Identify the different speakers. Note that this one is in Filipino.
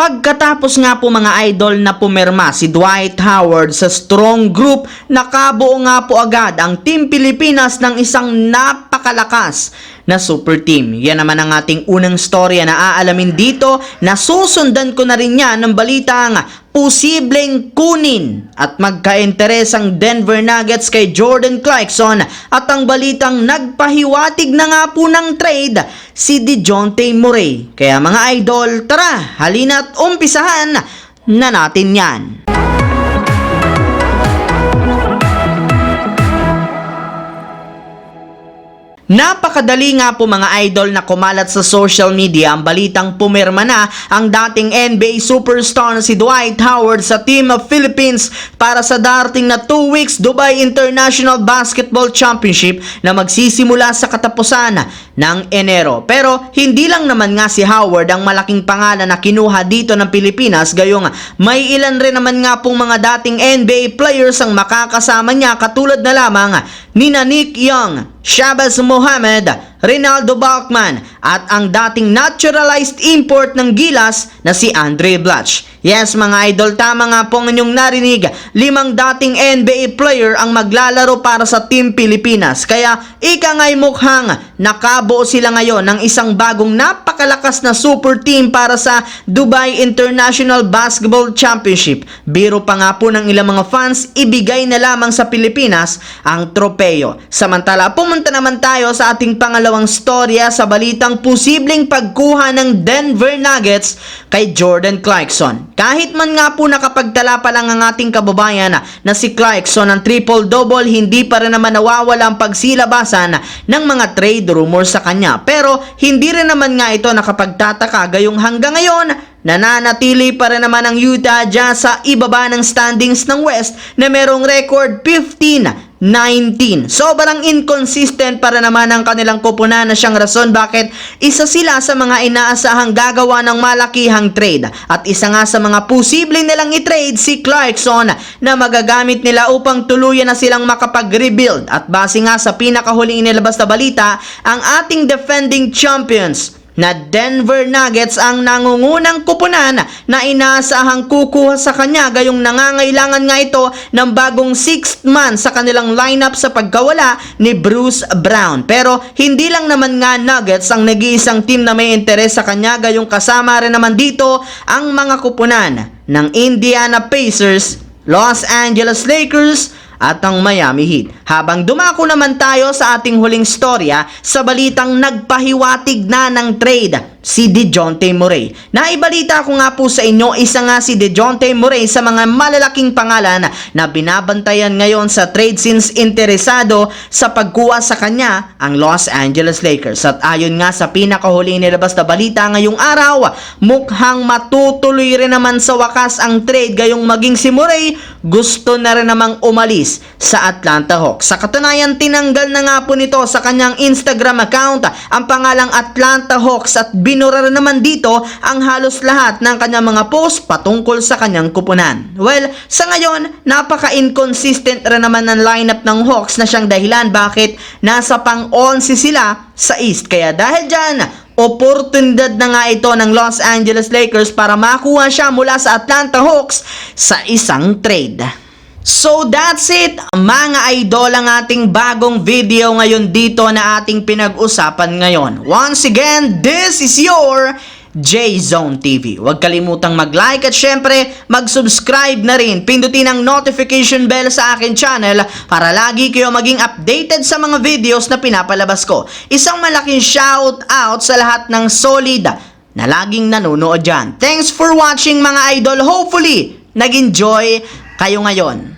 Speaker 1: Pagkatapos nga po mga idol na pumirma si Dwight Howard sa strong group, nakabuo nga po agad ang Team Pilipinas ng isang napakalakas na super team. Yan naman ang ating unang storya na aalamin dito, na susundan ko na rin yan ng balitang posibleng kunin at magka-interes ang Denver Nuggets kay Jordan Clarkson, at ang balitang nagpahiwatig na nga po ng trade si DeJounte Murray. Kaya mga idol, tara, halina't umpisahan na natin yan. Napakadali nga po mga idol na kumalat sa social media ang balitang pumirma na ang dating NBA superstar na si Dwight Howard sa Team of Philippines para sa darating na 2 weeks Dubai International Basketball Championship na magsisimula sa katapusan ng Enero. Pero hindi lang naman nga si Howard ang malaking pangalan na kinuha dito ng Pilipinas, gayong may ilan rin naman nga pong mga dating NBA players ang makakasama niya, katulad na lamang ni Nick Young, Shabazz Mohammed, Rinaldo Balkman, at ang dating naturalized import ng Gilas na si Andre Blatch. Yes mga idol, tama nga po ang inyong narinig, 5 dating NBA player ang maglalaro para sa Team Pilipinas. Kaya ika nga'y mukhang nakabuo sila ngayon ng isang bagong napakalakas na super team para sa Dubai International Basketball Championship. Biro pa nga po ng ilang mga fans, ibigay na lamang sa Pilipinas ang tropeyo. Samantala, pumunta naman tayo sa ating pangalawang storya sa balitang posibleng pagkuha ng Denver Nuggets kay Jordan Clarkson. Kahit man nga po nakapagtala pa lang ang ating kababayan na si Clarkson ng triple-double, hindi pa rin naman nawawala ang pagsilabasan ng mga trade rumors sa kanya. Pero hindi rin naman nga ito nakapagtataka, gayong hanggang ngayon nananatili pa rin naman ang Utah Jazz sa ibaba ng standings ng West na merong record 15-19. Sobrang inconsistent para naman ang kanilang koponan, na siyang rason bakit isa sila sa mga inaasahang gagawa ng malakihang trade. At isa nga sa mga posibleng nilang i-trade si Clarkson na magagamit nila upang tuluyan na silang makapag-rebuild. At base nga sa pinakahuling inilabas na balita, ang ating defending champions na Denver Nuggets ang nangungunang kupunan na inaasahang kukuha sa kanya, gayong nangangailangan nga ito ng bagong 6th man sa kanilang lineup sa pagkawala ni Bruce Brown. Pero hindi lang naman nga Nuggets ang nag-iisang team na may interes sa kanya, gayong kasama rin naman dito ang mga kupunan ng Indiana Pacers, Los Angeles Lakers at ang Miami Heat. Habang dumako naman tayo sa ating huling storya sa balitang nagpahiwatig na ng trade si DeJounte Murray. Naibalita ko nga po sa inyo, isa nga si DeJounte Murray sa mga malalaking pangalan na binabantayan ngayon sa trade since interesado sa pagkuha sa kanya ang Los Angeles Lakers. At ayon nga sa pinakahuli nilabas na balita ngayong araw, mukhang matutuloy rin naman sa wakas ang trade, gayong maging si Murray gusto na rin namang umalis sa Atlanta Hawks. Sa katunayan, tinanggal na nga po nito sa kanyang Instagram account ang pangalang Atlanta Hawks at binura rin naman dito ang halos lahat ng kanyang mga post patungkol sa kanyang kupunan. Well, sa ngayon, napaka-inconsistent rin naman ng lineup ng Hawks na siyang dahilan bakit nasa pang-11 sila sa East. Kaya dahil dyan, oportunidad na nga ito ng Los Angeles Lakers para makuha siya mula sa Atlanta Hawks sa isang trade. So that's it mga idol, ang ating bagong video ngayon dito na ating pinag-usapan ngayon. Once again, this is your J-Zone TV. Huwag kalimutang mag-like at syempre mag-subscribe na rin. Pindutin ang notification bell sa akin channel para lagi kayo maging updated sa mga videos na pinapalabas ko. Isang malaking shout out sa lahat ng solid na laging nanonood dyan. Thanks for watching mga idol. Hopefully, nag-enjoy kayo ngayon.